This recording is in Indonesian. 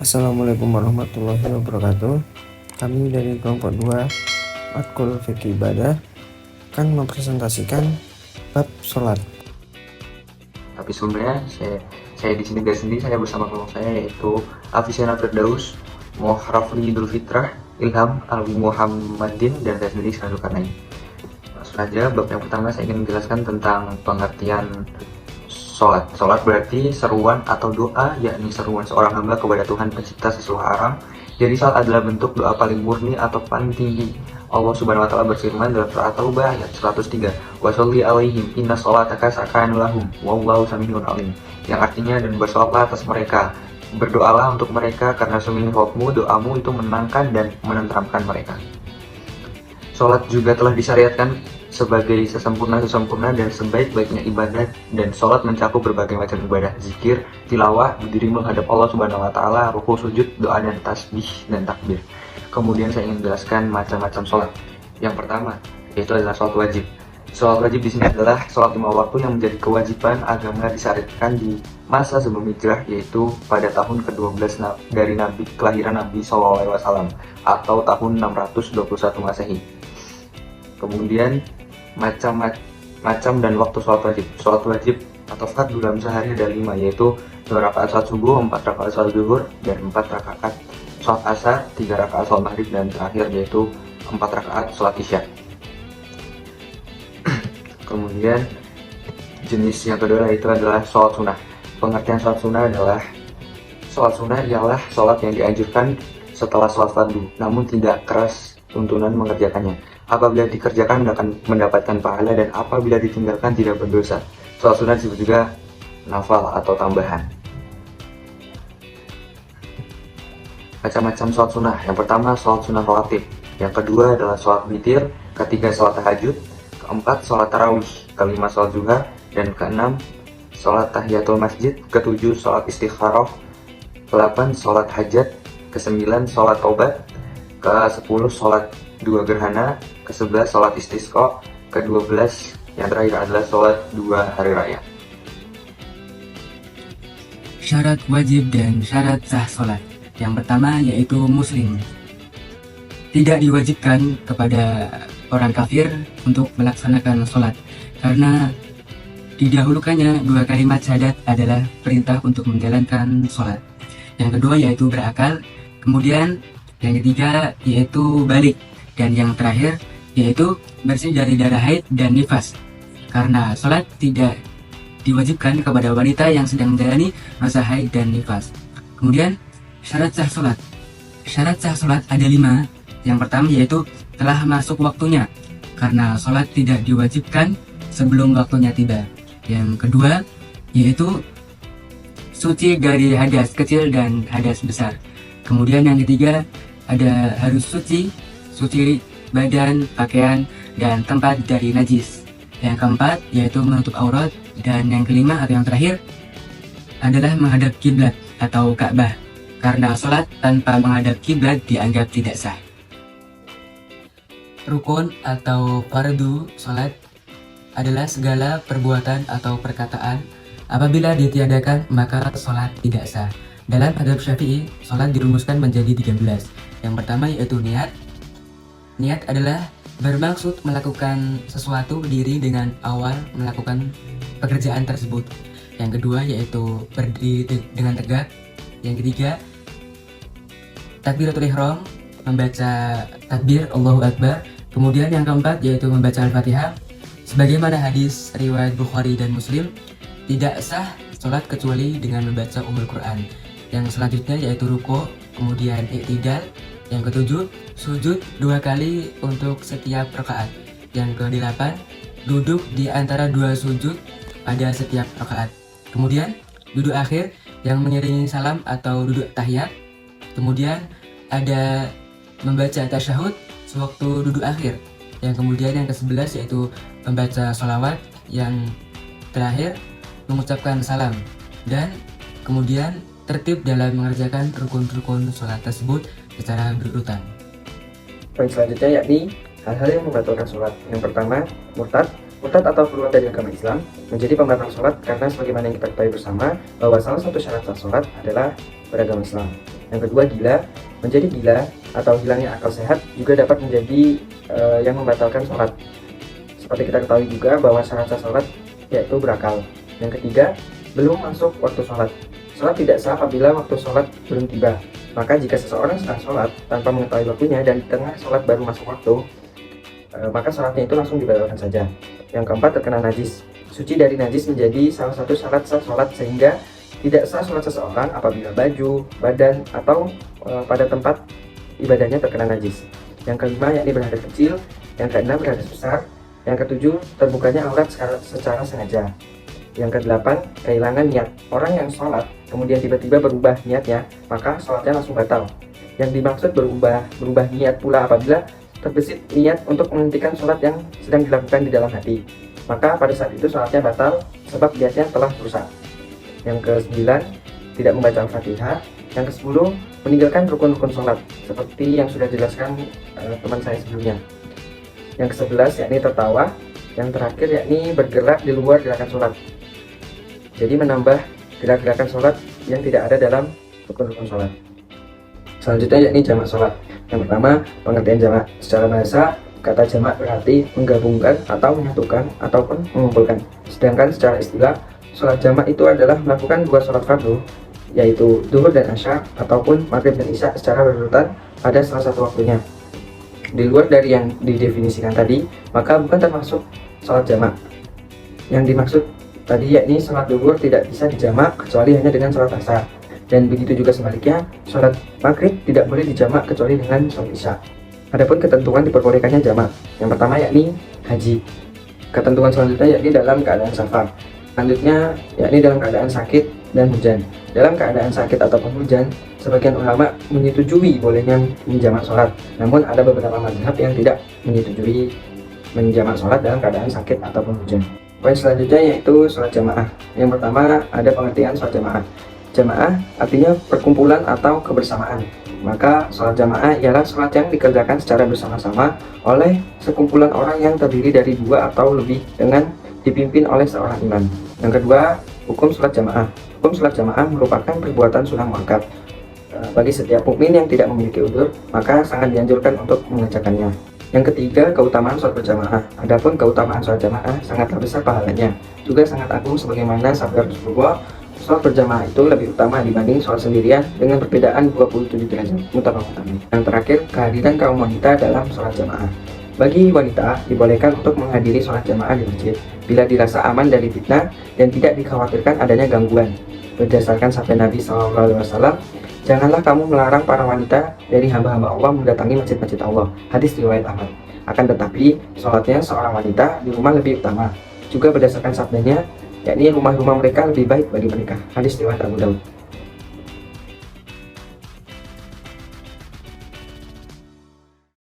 Assalamualaikum warahmatullahi wabarakatuh. Kami dari kelompok 2 Matkul Fikih Ibadah akan mempresentasikan bab sholat. Tapi sebelumnya saya di sini gak sendiri, saya bersama kelompok saya yaitu Afisana Firdaus, Muhrafli Idul Fitrah, Ilham Alwi Muhammadin, dan saya sendiri Selalu Karnai. Langsung saja, bab yang pertama saya ingin menjelaskan tentang pengertian sholat. Sholat berarti seruan atau doa, yakni seruan seorang hamba kepada Tuhan pencipta sesuatu alam. Jadi sholat adalah bentuk doa paling murni atau paling tinggi. Allah Subhanahu wa taala berfirman dalam surah At-Taubah ayat 103, "Wa sholli 'alaihim inna sholataka sakanun lahum wallahu sami'un 'alim." Yang artinya, dan bersolatlah atas mereka, berdoalah untuk mereka karena sesungguhnya doamu itu menenangkan dan menenteramkan mereka. Sholat juga telah disyariatkan sebagai sesempurna dan sebaik-baiknya ibadah, dan sholat mencakup berbagai macam ibadah, zikir, tilawah, berdiri menghadap Allah Subhanahu wa taala, ruku, sujud, doa dan tasbih dan takbir. Kemudian saya ingin menjelaskan macam-macam sholat. Yang pertama yaitu adalah sholat wajib. Sholat wajib di sini adalah sholat 5 waktu yang menjadi kewajiban agama disyariatkan di masa sebelum hijrah, yaitu pada tahun ke-12 dari kelahiran Nabi SAW atau tahun 621 Masehi. Kemudian macam dan waktu sholat wajib. Sholat wajib atau fardu dalam sehari ada 5, yaitu 2 rakaat sholat subuh, 4 rakaat sholat zuhur, dan 4 rakaat sholat asar, 3 rakaat sholat maghrib, dan terakhir yaitu 4 rakaat sholat isya. Kemudian jenis yang kedua itu adalah sholat sunnah. Pengertian sholat sunnah adalah sholat sunnah ialah sholat yang dianjurkan setelah sholat fardu, namun tidak keras tuntunan mengerjakannya. Apabila dikerjakan akan mendapatkan pahala, dan apabila ditinggalkan tidak berdosa. Sholat sunnah disebut juga nafal atau tambahan. Macam-macam sholat sunnah. Yang pertama sholat sunnah rawatib, yang kedua adalah sholat witir, ketiga sholat tahajud, keempat sholat tarawih, kelima sholat zuhur, dan keenam sholat tahiyatul masjid, ketujuh sholat istikharah, ke-8 sholat hajat, ke-9 sholat taubat, ke-10 sholat dua gerhana, ke-11 sholat istisqa, ke-12 yang terakhir adalah sholat 2 hari raya. Syarat wajib dan syarat sah sholat. Yang pertama yaitu muslim. Tidak diwajibkan kepada orang kafir untuk melaksanakan sholat, karena didahulukannya 2 kalimat syahadat adalah perintah untuk menjalankan sholat. Yang kedua yaitu berakal, kemudian yang ketiga yaitu balik, dan yang terakhir yaitu bersih dari darah haid dan nifas, karena sholat tidak diwajibkan kepada wanita yang sedang menjalani masa haid dan nifas. Kemudian syarat sah sholat. Syarat sah sholat ada 5. Yang pertama yaitu telah masuk waktunya, karena sholat tidak diwajibkan sebelum waktunya tiba. Yang kedua yaitu suci dari hadas kecil dan hadas besar. Kemudian yang ketiga ada harus suci badan, pakaian, dan tempat dari najis. Yang keempat yaitu menutup aurat, dan yang kelima atau yang terakhir adalah menghadap kiblat atau Ka'bah, karena sholat tanpa menghadap kiblat dianggap tidak sah. Rukun atau fardu sholat adalah segala perbuatan atau perkataan apabila ditiadakan maka sholat tidak sah. Dalam mazhab Syafi'i, sholat dirumuskan menjadi 13. Yang pertama yaitu niat. Niat adalah bermaksud melakukan sesuatu diri dengan awal melakukan pekerjaan tersebut. Yang kedua yaitu berdiri dengan tegak. Yang ketiga takbiratul ihram, membaca takbir Allahu Akbar. Kemudian yang keempat yaitu membaca Al-Fatihah. Sebagaimana hadis riwayat Bukhari dan Muslim, tidak sah sholat kecuali dengan membaca Ummul Quran. Yang selanjutnya yaitu ruku', kemudian i'tidal. Yang ketujuh, sujud 2 kali untuk setiap rakaat. Yang ke-8, duduk di antara 2 sujud pada setiap rakaat. Kemudian duduk akhir yang mengiringi salam atau duduk tahiyat. Kemudian ada membaca tasyahud sewaktu duduk akhir. Yang kemudian yang ke-11 yaitu membaca sholawat. Yang terakhir mengucapkan salam, dan kemudian tertib dalam mengerjakan rukun-rukun sholat tersebut secara berurutan. Poin selanjutnya yakni hal-hal yang membatalkan sholat. Yang pertama, murtad. Murtad atau keluar dari agama Islam menjadi pembatal sholat, karena sebagaimana yang kita ketahui bersama bahwa salah satu syarat sah sholat adalah beragama Islam. Yang kedua, gila. Menjadi gila atau hilangnya akal sehat juga dapat menjadi yang membatalkan sholat. Seperti kita ketahui juga bahwa syarat sah sholat yaitu berakal. Yang ketiga, belum masuk waktu sholat. Sholat tidak sah apabila waktu sholat belum tiba. Maka jika seseorang sedang sholat tanpa mengetahui waktunya dan di tengah sholat baru masuk waktu, maka sholatnya itu langsung dibatalkan saja. Yang keempat, terkena najis. Suci dari najis menjadi salah satu syarat sah sholat, sehingga tidak sah sholat seseorang apabila baju, badan, atau pada tempat ibadahnya terkena najis. Yang kelima, yakni berhadas kecil. Yang keenam, berhadas besar. Yang ketujuh, terbukanya aurat secara sengaja. Yang kedelapan, kehilangan niat. Orang yang sholat kemudian tiba-tiba berubah niatnya, maka sholatnya langsung batal. Yang dimaksud berubah niat pula apabila terbesit niat untuk menghentikan sholat yang sedang dilakukan di dalam hati, maka pada saat itu sholatnya batal sebab niatnya telah rusak. Yang ke-9, tidak membaca Al-Fatihah. Yang ke-10, meninggalkan rukun-rukun sholat seperti yang sudah dijelaskan teman saya sebelumnya. Yang ke-11, yakni tertawa. Yang terakhir, yakni bergerak di luar gerakan sholat, jadi menambah gerak-gerakan sholat yang tidak ada dalam rukun-rukun sholat. Selanjutnya, yakni jamak sholat. Yang pertama, pengertian jamak. Secara bahasa, kata jamak berarti menggabungkan atau menyatukan ataupun mengumpulkan. Sedangkan secara istilah, sholat jamak itu adalah melakukan dua sholat fardu, yaitu zuhur dan asya ataupun maghrib dan isya secara berurutan pada salah satu waktunya. Di luar dari yang didefinisikan tadi, maka bukan termasuk sholat jamak. Yang dimaksud tadi yakni sholat zuhur tidak bisa dijamak kecuali hanya dengan sholat asar. Dan begitu juga sebaliknya, sholat maghrib tidak boleh dijamak kecuali dengan sholat isya. Adapun ketentuan diperbolehkannya jamak. Yang pertama yakni haji. Ketentuan selanjutnya yakni dalam keadaan safar. Selanjutnya yakni dalam keadaan sakit dan hujan. Dalam keadaan sakit ataupun hujan, sebagian ulama menyetujui bolehnya menjamak sholat. Namun ada beberapa mazhab yang tidak menyetujui menjamak sholat dalam keadaan sakit ataupun hujan. Poin selanjutnya yaitu sholat jamaah. Yang pertama ada pengertian sholat jamaah. Jamaah artinya perkumpulan atau kebersamaan. Maka sholat jamaah ialah sholat yang dikerjakan secara bersama-sama oleh sekumpulan orang yang terdiri dari dua atau lebih dengan dipimpin oleh seorang imam. Yang kedua, hukum sholat jamaah. Hukum sholat jamaah merupakan perbuatan sunnah muakkad. Bagi setiap mukmin yang tidak memiliki udzur, maka sangat dianjurkan untuk mengerjakannya. Yang ketiga, keutamaan sholat berjamaah. Adapun keutamaan sholat jamaah sangatlah besar pahalanya, juga sangat agung sebagaimana sabda Rasulullah, sholat berjamaah itu lebih utama dibanding sholat sendirian dengan perbedaan 27 derajat. Muttafaqun alaih. Yang terakhir, kehadiran kaum wanita dalam sholat jamaah. Bagi wanita dibolehkan untuk menghadiri sholat jamaah di masjid bila dirasa aman dari fitnah dan tidak dikhawatirkan adanya gangguan. Berdasarkan sabda Nabi SAW, janganlah kamu melarang para wanita dari hamba-hamba Allah mendatangi masjid-masjid Allah. Hadis riwayat Ahmad. Akan tetapi, sholatnya seorang wanita di rumah lebih utama. Juga berdasarkan sabdanya, yakni rumah-rumah mereka lebih baik bagi mereka. Hadis riwayat Abu Daud.